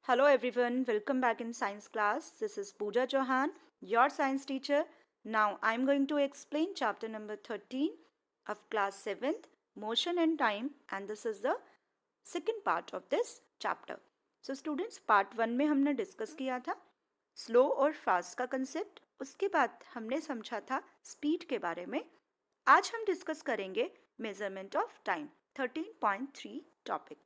Hello everyone, welcome back in science class. This is Pooja Chauhan, your science teacher. Now I'm going to explain chapter number 13 of class 7th, Motion and Time, and this is the second part of this chapter. So students, part 1 में हमने discuss किया था slow और fast का concept. उसके बाद हमने समझा था स्पीड के बारे में. आज हम डिस्कस करेंगे मेजरमेंट ऑफ टाइम 13.3 टॉपिक.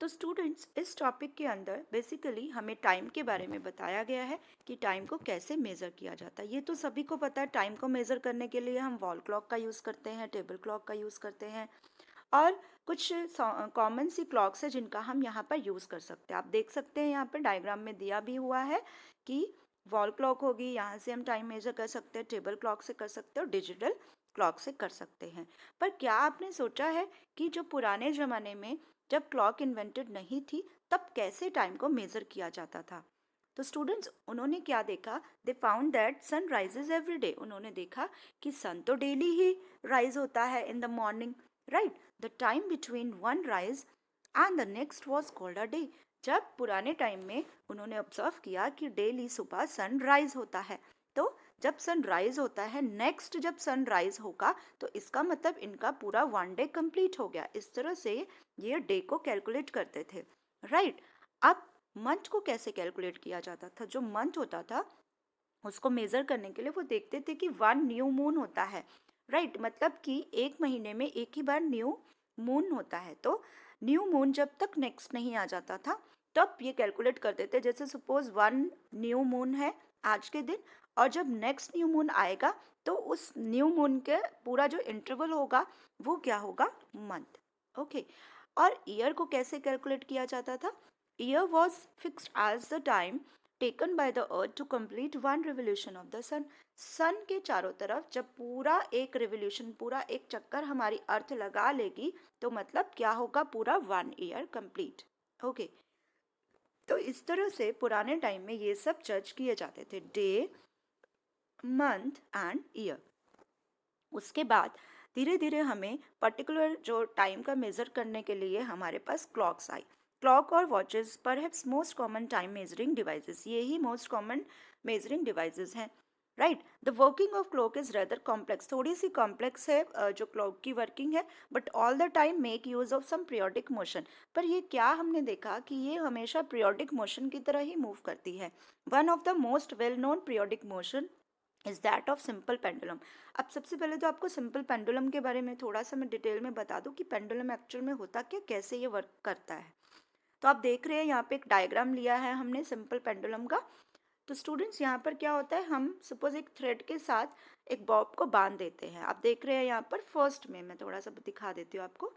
तो स्टूडेंट्स, इस टॉपिक के अंदर बेसिकली हमें टाइम के बारे में बताया गया है कि टाइम को कैसे मेज़र किया जाता है. ये तो सभी को पता है, टाइम को मेज़र करने के लिए हम वॉल क्लॉक का यूज़ करते हैं, टेबल क्लॉक का यूज़ करते हैं और कुछ कॉमन सी क्लॉक्स है जिनका हम यहाँ पर यूज़ कर सकते हैं. आप देख सकते हैं यहाँ पर डायग्राम में दिया भी हुआ है कि वॉल क्लॉक होगी, यहाँ से हम टाइम मेज़र कर सकते हैं, टेबल क्लॉक से कर सकते हैं और डिजिटल क्लॉक से कर सकते हैं. पर क्या आपने सोचा है कि जो पुराने ज़माने में जब क्लॉक इन्वेंटेड नहीं थी तब कैसे टाइम को मेज़र किया जाता था? तो स्टूडेंट्स, उन्होंने क्या देखा? They found that sun rises every day. उन्होंने देखा कि सन तो डेली ही राइज होता है in the morning, right. The time between one rise and the next was called a day. जब पुराने टाइम में उन्होंने ऑब्जर्व किया कि डेली सुबह सन राइज होता है, तो जब सन राइज होता है, नेक्स्ट जब सन राइज होगा तो इसका मतलब इनका पूरा वन डे कंप्लीट हो गया. इस तरह से ये डे को कैलकुलेट करते थे, राइट. अब मंथ को कैसे कैलकुलेट किया जाता था? जो मंथ होता था उसको मेजर करने के लिए वो देखते थे कि वन न्यू मून होता है, राइट. मतलब कि एक महीने में एक ही बार न्यू मून होता है. तो न्यू मून जब तक नेक्स्ट नहीं आ जाता था तब ये कैलकुलेट करते थे. जैसे सपोज वन न्यू मून है आज के दिन और जब नेक्स्ट न्यू मून आएगा तो उस न्यू मून के पूरा जो इंटरवल होगा वो क्या होगा? मंथ. ओके. और ईयर को कैसे कैलकुलेट किया जाता था? Year was fixed as the time taken by the earth to complete one revolution of the sun. Sun के चारों तरफ जब पूरा एक रिवोल्यूशन, पूरा एक चक्कर हमारी अर्थ लगा लेगी तो मतलब क्या होगा? पूरा वन ईयर कंप्लीट. ओके. तो इस तरह से पुराने टाइम में ये सब जज किए जाते थे, डे, मंथ एंड ईयर. उसके बाद धीरे धीरे हमें पर्टिकुलर जो टाइम का मेज़र करने के लिए हमारे पास क्लॉक्स आई. क्लॉक और watches perhaps most common time measuring devices. ये ही मोस्ट कॉमन मेजरिंग डिवाइसेस हैं, right. The working of clock is rather complex. थोड़ी सी कॉम्प्लेक्स है जो क्लॉक की वर्किंग है, but all the time make use of some periodic motion. पर ये क्या हमने देखा कि ये हमेशा पीरियोडिक मोशन की तरह ही मूव करती है. One of the most well known periodic motion is that of simple pendulum. अब सबसे पहले तो आपको सिंपल पेंडुलम के बारे में थोड़ा सा मैं डिटेल में बता दूं कि पेंडुलम एक्चुअल में होता क्या, कैसे ये वर्क करता है. तो आप देख रहे हैं यहाँ पे एक डायग्राम लिया है हमने सिंपल पेंडुलम का. तो स्टूडेंट्स, यहाँ पर क्या होता है, हम सपोज एक थ्रेड के साथ एक बॉब को बांध देते हैं. आप देख रहे हैं यहाँ पर फर्स्ट में, मैं थोड़ा सा दिखा देती हूँ आपको.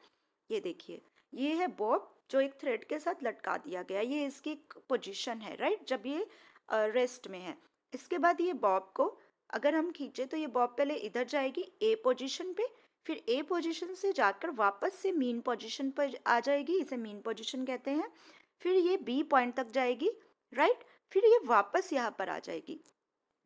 ये देखिए, ये है बॉब जो एक थ्रेड के साथ लटका दिया गया. ये इसकी पोजीशन है, राइट, जब ये रेस्ट में है. इसके बाद ये बॉब को अगर हम खींचे तो ये बॉब पहले इधर जाएगी ए पोजीशन पे, फिर ए पोजीशन से जाकर वापस से मीन पोजीशन पर आ जाएगी, इसे मीन पोजीशन कहते हैं. फिर ये बी पॉइंट तक जाएगी, राइट. फिर ये वापस यहाँ पर आ जाएगी.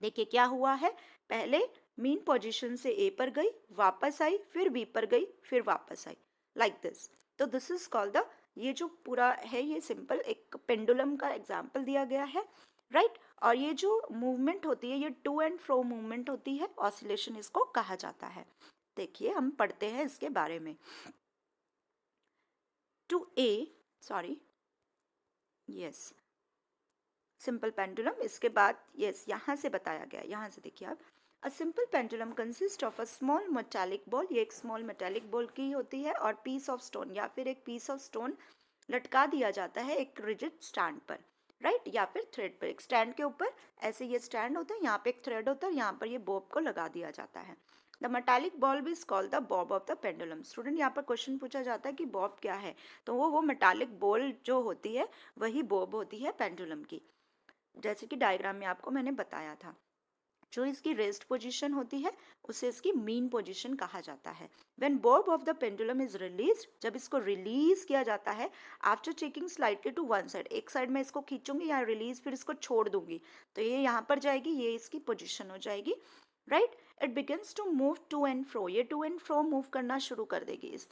देखिए क्या हुआ है, पहले मीन पोजीशन से ए पर गई, वापस आई, फिर बी पर गई, फिर वापस आई, लाइक दिस. तो दिस इज कॉल्ड द, ये जो पूरा है ये सिंपल एक पेंडुलम का एग्जाम्पल दिया गया है, राइट. और ये जो मूवमेंट होती है ये टू एंड फ्रो मूवमेंट होती है, ऑसिलेशन इसको कहा जाता है. देखिए हम पढ़ते हैं इसके बारे में. To a, sorry, yes, simple pendulum. इसके बाद यस यहाँ से बताया गया, यहाँ से देखिए आप. A simple pendulum consist of a small metallic ball. ये एक स्मॉल मेटालिक बॉल की होती है और पीस ऑफ स्टोन या फिर एक पीस ऑफ स्टोन लटका दिया जाता है एक रिजिड स्टैंड पर, राइट, या फिर थ्रेड पर. एक स्टैंड के ऊपर ऐसे ये स्टैंड होता है, यहाँ पे एक थ्रेड होता है, यहाँ पर ये बॉब को लगा दिया जाता है. The metallic ball is called the Bob of the pendulum. Student, यहाँ पर क्वेश्चन पूछा जाता है कि बॉब क्या है, तो वो मेटालिक बॉल जो होती है वही बॉब होती है पेंडुलम की, जैसे कि डायग्राम में आपको मैंने बताया था. जो इसकी रेस्ट पोजीशन होती है उसे इसकी मीन पोजीशन कहा जाता है. When bob of the pendulum is release, जब इसको रिलीज किया जाता है, after taking slightly to one side, एक साइड में इसको खींचूंगी या रिलीज, फिर इसको छोड़ दूंगी तो ये यहाँ पर जाएगी, ये इसकी पोजीशन हो जाएगी, right. It begins to move to and fro. ये टू एंड फ्रो मूव करना शुरू कर देगी, इस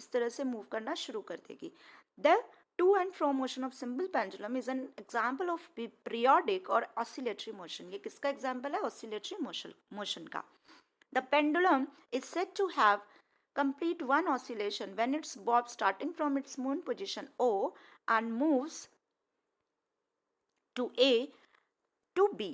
तरह से मूव करना शुरू कर देगी. The to and fro motion of simple pendulum is an example of periodic or oscillatory motion. ये किसका example है? Oscillatory motion का. The pendulum is said to have complete one oscillation when its bob starting from its moon position O and moves to A to B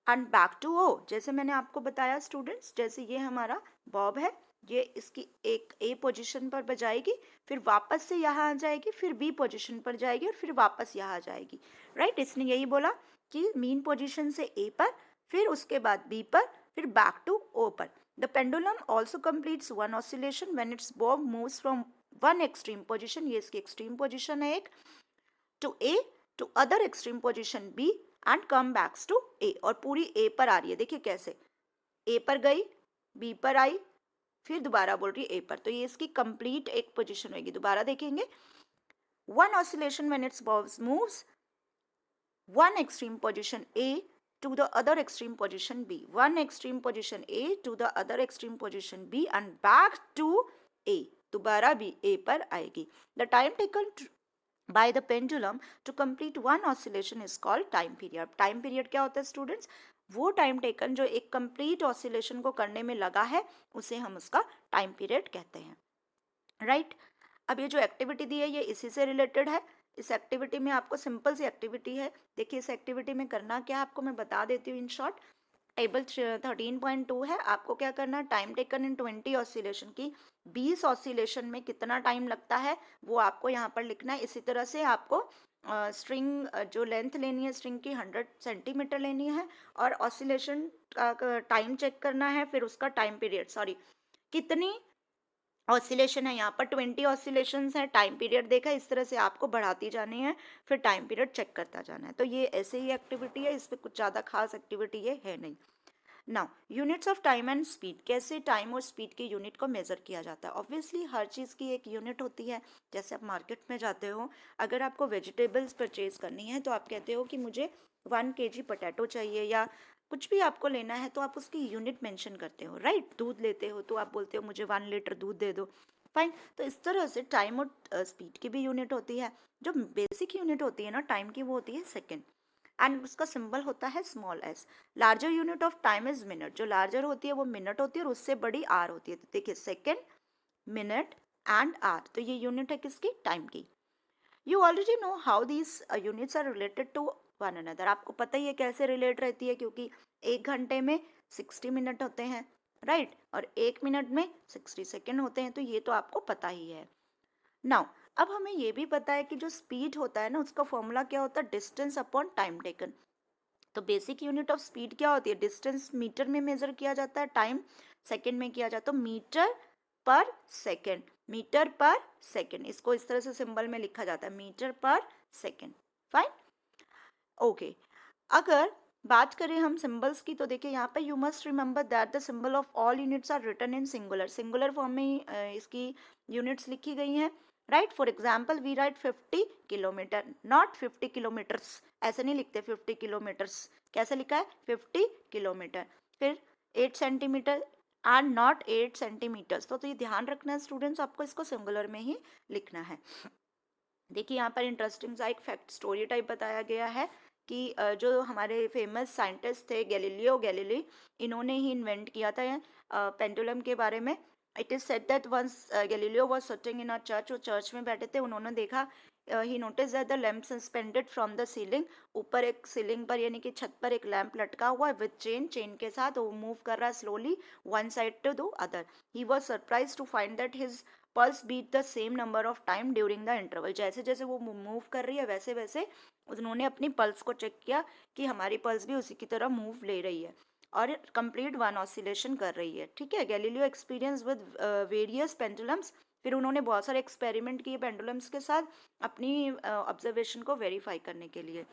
and back to O. जैसे मैंने आपको बताया students, जैसे ये हमारा Bob है, ये इसकी एक ए पोजीशन पर बजाएगी, फिर वापस से यहाँ आ जाएगी, फिर बी पोजीशन पर जाएगी और फिर वापस यहाँ आ जाएगी. राइट, इसने यही बोला कि मीन पोजीशन से ए पर, फिर उसके बाद बी पर, फिर बैक टू ओ पर. The pendulum also completes one oscillation when its bob moves from one extreme position, ये इसकी एक्सट्रीम पोजीशन है एक, to A, to other extreme position B and come backs to A. और पूरी ए पर आ रही है, देखिए कैसे ए पर गई, बी पर आई, फिर दोबारा बोल रही है ए पर. तो ये इसकी कंप्लीट एक पोजीशन होगी. दोबारा देखेंगे, one oscillation when it's bobs moves one extreme position A to the other extreme position B, one extreme position A to the other extreme position B and back to A. दोबारा भी A पर आएगी. The time taken by the pendulum to complete one oscillation is called time period. Time period क्या होता है students? वो time taken जो एक कंप्लीट ऑसिलेशन को करने में लगा है, उसे हम उसका टाइम पीरियड कहते हैं. राइट, अब ये जो एक्टिविटी दी है ये इसी से रिलेटेड है. इस एक्टिविटी में आपको सिंपल सी एक्टिविटी है. देखिए इस एक्टिविटी में करना क्या है आपको मैं बता देती हूँ इन शॉर्ट. टेबल 13.2 है. आपको क्या करना है, टाइम टेकन इन 20 ऑसिलेशन की 20 ऑसिलेशन में कितना टाइम लगता है वो आपको यहाँ पर लिखना है. इसी तरह से आपको स्ट्रिंग जो लेंथ लेनी है स्ट्रिंग की 100 सेंटीमीटर लेनी है और ऑसिलेशन का टाइम चेक करना है, फिर उसका टाइम पीरियड कितनी ऑसिलेशन है. यहाँ पर 20 ऑसिलेशंस है, टाइम पीरियड देखा, इस तरह से आपको बढ़ाती जानी है, फिर टाइम पीरियड चेक करता जाना है. तो ये ऐसे ही एक्टिविटी है, इस पर कुछ ज़्यादा खास एक्टिविटी ये है नहीं. Now units of time and speed, कैसे टाइम और स्पीड के यूनिट को मेज़र किया जाता है. ऑब्वियसली हर चीज़ की एक यूनिट होती है. जैसे आप मार्केट में जाते हो, अगर आपको वेजिटेबल्स परचेज करनी है तो आप कहते हो कि मुझे 1 kg पोटैटो चाहिए या कुछ भी आपको लेना है तो आप उसकी यूनिट मेंशन करते हो. राइट, दूध लेते हो तो आप बोलते हो मुझे 1 लीटर दूध दे दो. फाइन. तो इस तरह से टाइम और स्पीड की भी यूनिट होती है. जो बेसिक यूनिट होती है ना टाइम की, वो होती है सेकेंड एंड उसका सिंबल होता है small S. Larger unit of time is minute. जो लार्जर होती है वो मिनट होती है और उससे बड़ी आर होती है. तो देखिए सेकेंड, मिनट एंड आर, तो ये यूनिट है किसकी, टाइम की. You already know how these units are related to one another. आपको पता ही है कैसे रिलेट रहती है, क्योंकि 1 घंटे में 60 मिनट होते हैं. राइट, और 1 मिनट में 60 सेकेंड होते हैं. तो ये तो आपको पता ही है. नाउ अब हमें ये भी पता है कि जो स्पीड होता है ना उसका फॉर्मूला क्या होता है, डिस्टेंस अपॉन टाइम टेकन. तो बेसिक यूनिट ऑफ स्पीड क्या होती है, डिस्टेंस मीटर में मेजर किया जाता है, टाइम सेकेंड में किया जाता है. मीटर पर सेकेंड, मीटर पर सेकेंड, इसको इस तरह से सिंबल में लिखा जाता है, मीटर पर सेकेंड. Fine, okay. अगर बात करें हम सिंबल्स की तो देखिए यहाँ पे you must remember that the symbol of all units are written in singular. Singular form में ही इसकी यूनिट्स लिखी गई हैं. Right, for example we write 50 kilometre, not 50 kilometres. ऐसे नहीं लिखते 50 किलोमीटर्स, कैसे लिखा है 50 किलोमीटर. फिर 8 सेंटीमीटर एंड नॉट 8 सेंटीमीटर्स. तो ये ध्यान रखना है स्टूडेंट्स, आपको इसको सिंगुलर में ही लिखना है. देखिए यहाँ पर इंटरेस्टिंग सा एक फैक्ट स्टोरी टाइप बताया गया है कि जो हमारे फेमस साइंटिस्ट थे गैलीलियो गैलीली, इन्होंने ही इन्वेंट किया था पेंडुलम के बारे में. It is said that once Galileo was sitting in a church, वो चर्च में बैठे थे, उन्होंने देखा, he notice that the lamp suspended from the ceiling. ऊपर एक सीलिंग पर यानी कि छत पर एक लैंप लटका हुआ है विद चेन, चेन के साथ वो मूव कर रहा है slowly one side to the other. He was surprise to find that his pulse beat the same number of time during the interval. जैसे जैसे वो मूव कर रही है वैसे वैसे उन्होंने अपनी पल्स को चेक किया कि हमारी पल्स भी उसी की तरह मूव ले रही है और कंप्लीट वन ऑसिलेशन कर रही है. ठीक है, Galileo experience with various pendulums. फिर उन्होंने बहुत सारे एक्सपेरिमेंट किए पेंडुलम्स के साथ अपनी ऑब्जर्वेशन को वेरीफाई करने के लिए.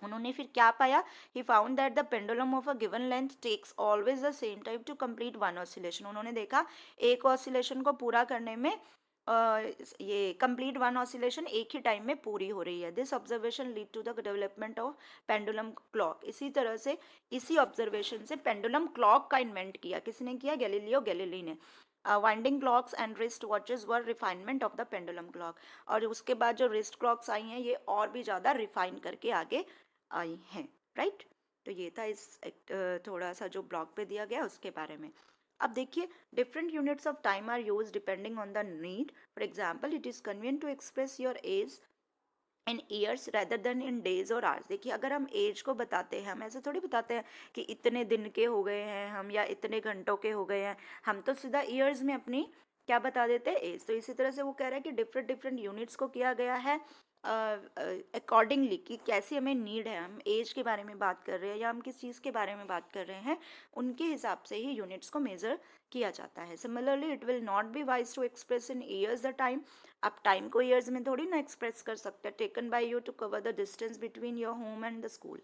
उन्होंने फिर क्या पाया, he found that the pendulum of a given length takes always the same time to complete one oscillation. उन्होंने देखा एक ऑसिलेशन को पूरा करने में ये कंप्लीट वन ऑसिलेशन एक ही टाइम में पूरी हो रही है. This observation lead to the development of pendulum clock. इसी तरह से इसी ऑब्जर्वेशन से पेंडुलम क्लॉक का इन्वेंट किया. किसने किया, गैलीलियो गैलीली ने. Winding clocks and wrist watches were refinement of the pendulum clock. और उसके बाद जो रिस्ट क्लॉक्स आई हैं ये और भी ज़्यादा रिफाइन करके आगे आई हैं, राइट। तो ये था इस थोड़ा सा जो ब्लॉग पे दिया गया उसके बारे में। अब देखिए, different units of time are use depending on the need. For example, it is convenient to express your age in years rather than in days or hours. देखिए, अगर हम एज को बताते हैं, हम ऐसे थोड़ी बताते हैं कि इतने दिन के हो गए हैं हम या इतने घंटों के हो गए हैं, हम तो सीधा ईयर्स में अपनी क्या बता देते हैं, एज। तो इसी तरह से वो कह रहा है कि डिफरेंट डिफरेंट यूनिट्स को किया गया है अकॉर्डिंगली कि कैसी हमें नीड है, हम एज के बारे में बात कर रहे हैं या हम किस चीज़ के बारे में बात कर रहे हैं, उनके हिसाब से ही यूनिट्स को मेजर किया जाता है। Similarly it will not be wise to express in years the time. आप टाइम को ईयर्स में थोड़ी ना एक्सप्रेस कर सकते हैं। Taken by you to cover the distance between your home and the school,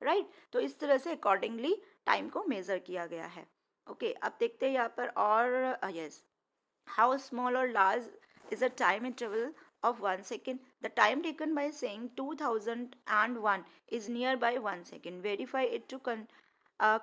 right. तो इस तरह से अकॉर्डिंगली टाइम को मेजर किया गया है। ओके, अब देखते हैं यहाँ पर और yes, how small or large is the time interval of 1 second? The time taken by saying 2001 is nearby 1 second. Verify it to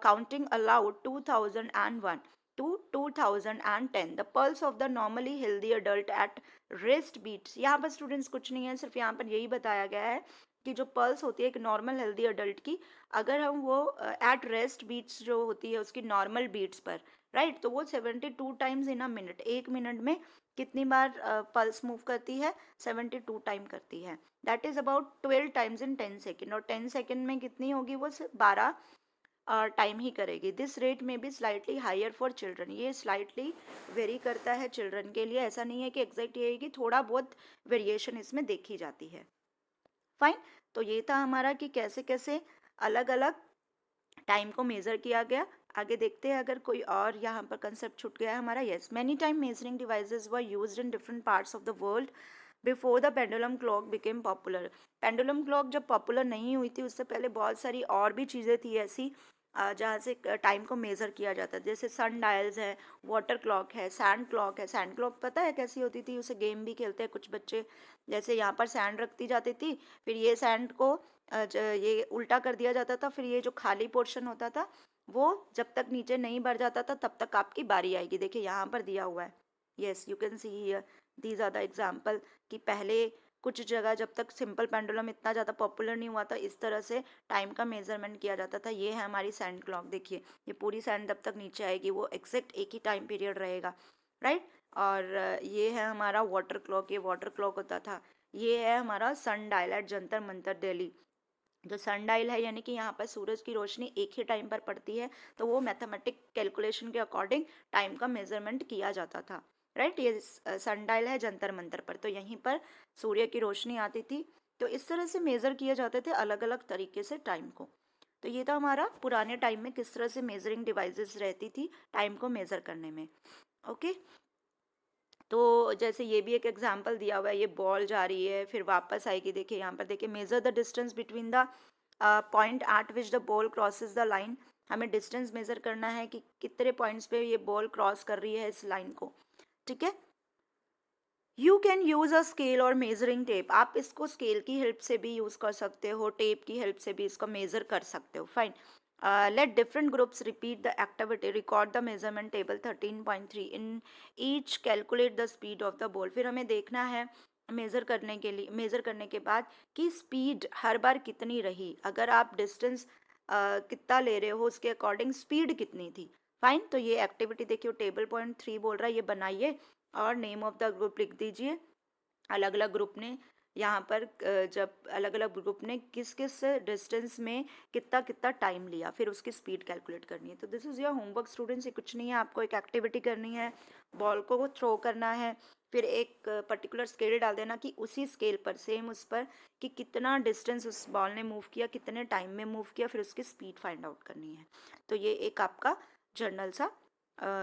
counting aloud 2001 to 2010. The pulse of the normally healthy adult at rest beats. यहाँ पर students कुछ नहीं है, सिर्फ यहाँ पर यही बताया गया है कि जो पल्स होती है एक नॉर्मल हेल्दी अडल्ट की, अगर हम वो एट रेस्ट बीट्स जो होती है उसकी नॉर्मल बीट्स पर, राइट, तो वो 72 टाइम्स इन अ मिनट, एक मिनट में कितनी बार पल्स मूव करती है, 72 टाइम करती है। That is about 12 times in 10 second. और 10 सेकेंड में कितनी होगी, वो 12 टाइम ही करेगी। दिस रेट में भी स्लाइटली हायर फॉर चिल्ड्रन। ये स्लाइटली वेरी करता है चिल्ड्रन के लिए, ऐसा नहीं है कि एग्जैक्ट ये है कि थोड़ा बहुत वेरिएशन इसमें देखी जाती है। फाइन। तो ये था हमारा कि कैसे कैसे अलग अलग टाइम को मेजर किया गया। आगे देखते हैं अगर कोई और यहाँ पर कंसेप्ट छूट गया है हमारा। Yes, many time measuring devices were used in different parts of the world before the pendulum clock became popular. Pendulum clock जब पॉपुलर नहीं हुई थी उससे पहले बहुत सारी और भी चीज़ें थी ऐसी जहाँ से टाइम को मेज़र किया जाता है। जैसे सन डायल्स है, वाटर क्लॉक है, सैंड क्लॉक है। सैंड क्लॉक पता है कैसी होती थी, उसे गेम भी खेलते हैं कुछ बच्चे। जैसे यहाँ पर सैंड रखती जाती थी, फिर ये सैंड को ये उल्टा कर दिया जाता था, फिर ये जो खाली पोर्शन होता था वो जब तक नीचे नहीं भर जाता था तब तक आपकी बारी आएगी। देखिए यहाँ पर दिया हुआ है, yes you can see here these are the example कि पहले कुछ जगह जब तक सिंपल पेंडुलम इतना ज़्यादा पॉपुलर नहीं हुआ था इस तरह से टाइम का मेजरमेंट किया जाता था। ये है हमारी सैंड क्लॉक। देखिए ये पूरी सैंड जब तक नीचे आएगी वो एग्जैक्ट एक ही टाइम पीरियड रहेगा, राइट। और ये है हमारा वाटर क्लॉक, ये वाटर क्लॉक होता था। ये है हमारा सन डायल एट जंतर मंतर दिल्ली। जो सन डायल है यानी कि यहाँ पर सूरज की रोशनी एक ही टाइम पर पड़ती है, तो वो मैथमेटिक कैलकुलेशन के अकॉर्डिंग टाइम का मेजरमेंट किया जाता था, राइट। ये सन डायल है जंतर मंतर पर, तो यहीं पर सूर्य की रोशनी आती थी। तो इस तरह से मेज़र किए जाते थे अलग अलग तरीके से टाइम को। तो ये था हमारा पुराने टाइम में किस तरह से मेजरिंग डिवाइसेस रहती थी टाइम को मेज़र करने में। ओके, तो जैसे ये भी एक एग्जांपल दिया हुआ है, ये बॉल जा रही है फिर वापस आएगी। देखिए यहाँ पर देखिए, measure the distance between the point eight which the ball crosses the line. हमें डिस्टेंस मेजर करना है कि कितने पॉइंट्स पे ये बॉल क्रॉस कर रही है इस लाइन को, ठीक है। You can use a scale और मेजरिंग टेप। आप इसको स्केल की हेल्प से भी यूज कर सकते हो, टेप की हेल्प से भी इसको मेजर कर सकते हो। Fine. Let different groups repeat the activity, record the measurement table 13.3 in each, calculate the speed of the ball. फिर हमें देखना है मेजर करने के लिए, मेजर करने के बाद कि स्पीड हर बार कितनी रही। अगर आप डिस्टेंस कितना ले रहे हो उसके अकॉर्डिंग स्पीड कितनी थी। फाइन। तो ये एक्टिविटी देखिए टेबल पॉइंट 3 बोल रहा है, ये बनाइए और नेम ऑफ द ग्रुप लिख दीजिए। अलग अलग ग्रुप ने यहाँ पर जब अलग अलग ग्रुप ने किस किस डिस्टेंस में कितना कितना टाइम लिया, फिर उसकी स्पीड कैलकुलेट करनी है। तो this is your homework students. ये कुछ नहीं है, आपको एक एक्टिविटी करनी है, बॉल को थ्रो करना है, फिर एक पर्टिकुलर स्केल डाल देना कि उसी स्केल पर सेम उस पर कि कितना डिस्टेंस उस बॉल ने मूव किया, कितने टाइम में मूव किया, फिर उसकी स्पीड फाइंड आउट करनी है। तो ये एक आपका जर्नल सा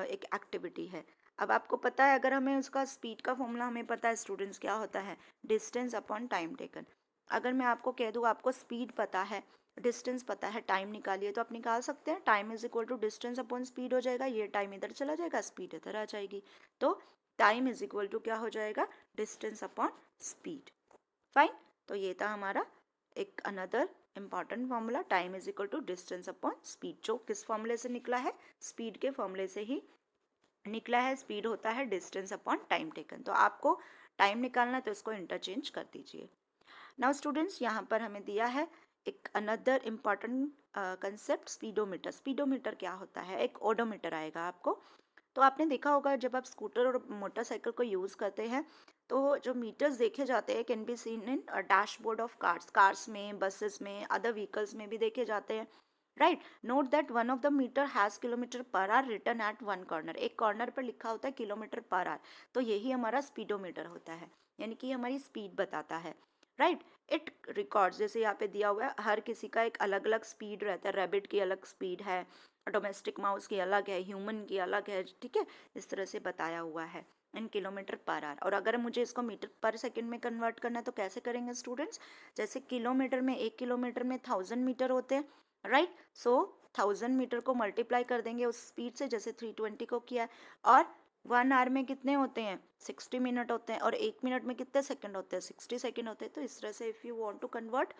एक एक्टिविटी है। अब आपको पता है, अगर हमें उसका स्पीड का फॉर्मूला हमें पता है स्टूडेंट्स क्या होता है, डिस्टेंस अपॉन टाइम टेकन। अगर मैं आपको कह दूँ आपको स्पीड पता है, डिस्टेंस पता है, टाइम निकालिए, तो आप निकाल सकते हैं। Time is equal to distance upon speed हो जाएगा, ये टाइम इधर चला जाएगा, स्पीड इधर आ जाएगी। तो टाइम इज इक्वल टू क्या हो जाएगा, डिस्टेंस अपॉन स्पीड। फाइन। तो ये था हमारा एक another important formula, time is equal to distance upon speed, जो किस फॉर्मूले से निकला है, स्पीड के फॉर्मूले से ही निकला है स्पीड होता है डिस्टेंस अपॉन टाइम टेकन। तो आपको टाइम निकालना है तो इसको इंटरचेंज कर दीजिए। नाउ स्टूडेंट्स, यहाँ पर हमें दिया है एक another important concept speedometer. Speedometer क्या होता है? एक ओडोमीटर आएगा आपको। तो आपने देखा होगा जब आप स्कूटर और मोटरसाइकिल को यूज़ करते हैं तो जो मीटर्स देखे जाते हैं can be seen in dashboard of cars में, बसेस में, अदर व्हीकल्स में भी देखे जाते हैं, right. Note that one of the meter has kilometre per hour written at one corner. एक कॉर्नर पर लिखा होता है किलोमीटर पर आवर, तो यही हमारा स्पीडोमीटर होता है, यानी कि हमारी स्पीड बताता है, राइट। इट रिकॉर्ड्स, जैसे यहाँ पे दिया हुआ है, हर किसी का एक अलग अलग स्पीड रहता है। रैबिट की अलग स्पीड है, डोमेस्टिक माउस की अलग है, ह्यूमन की अलग है, ठीक है। इस तरह से बताया हुआ है इन किलोमीटर पर आवर। और अगर मुझे इसको मीटर पर सेकंड में कन्वर्ट करना है तो कैसे करेंगे स्टूडेंट्स? जैसे किलोमीटर में, 1 किलोमीटर में 1000 मीटर होते हैं, राइट। सो 1000 मीटर को मल्टीप्लाई कर देंगे उस स्पीड से, जैसे 320 को किया है। और 1 आवर में कितने होते हैं? 60 मिनट होते हैं। और 1 मिनट में कितने सेकंड होते हैं? 60 सेकंड होते हैं। तो इस तरह से if you want to convert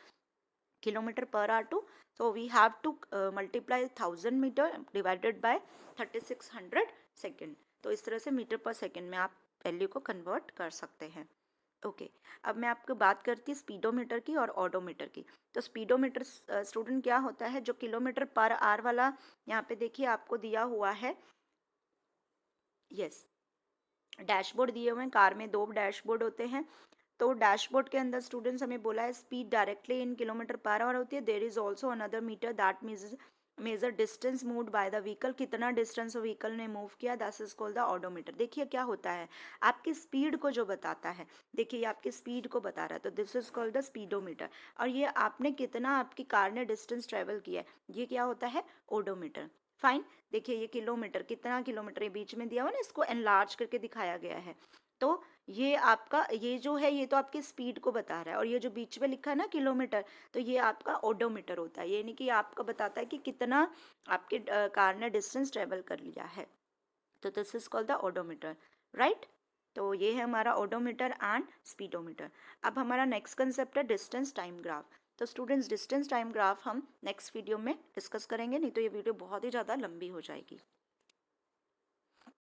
kilometer per hour to, so we have to multiply 1000 meter divided by 3600 second. तो इस तरह से मीटर पर सेकेंड में आप वैल्यू को कन्वर्ट कर सकते हैं। ओके, अब मैं आपको बात करती स्पीडोमीटर की और ऑडोमीटर की। तो स्पीडोमीटर स्टूडेंट क्या होता है? जो किलोमीटर पर आवर वाला यहाँ पे देखिए आपको दिया हुआ है, यस, डैशबोर्ड दिए हुए हैं। कार में 2 डैशबोर्ड होते हैं। तो डैशबोर्ड के अंदर स्टूडेंट्स हमें बोला है speed directly in kilometre per hour होती है। There is also another meter that measure distance moved by the vehicle. कितना डिस्टेंस व्हीकल ने मूव किया, that is called the odometer. देखिए क्या होता है, आपकी स्पीड को जो बताता है, देखिए ये आपकी स्पीड को बता रहा है, तो this is called the speedometer. और ये आपने कितना, आपकी कार ने डिस्टेंस ट्रेवल किया है, ये क्या होता है? ओडोमीटर। फाइन। देखिए ये किलोमीटर, कितना किलोमीटर, ये बीच में दिया हुआ ना, इसको एनलार्ज करके दिखाया गया है। तो ये आपका, ये जो है ये तो आपकी स्पीड को बता रहा है, और ये जो बीच में लिखा है ना किलोमीटर, तो ये आपका ओडोमीटर होता है, यानी कि आपका बताता है कि कितना आपके कार ने डिस्टेंस ट्रेवल कर लिया है। तो this is called the odometer, right. तो ये है हमारा ओडोमीटर एंड स्पीडोमीटर। अब हमारा नेक्स्ट कंसेप्ट है डिस्टेंस टाइम ग्राफ। तो स्टूडेंट्स डिस्टेंस टाइम ग्राफ हम नेक्स्ट वीडियो में डिस्कस करेंगे, नहीं तो ये वीडियो बहुत ही ज़्यादा लंबी हो जाएगी।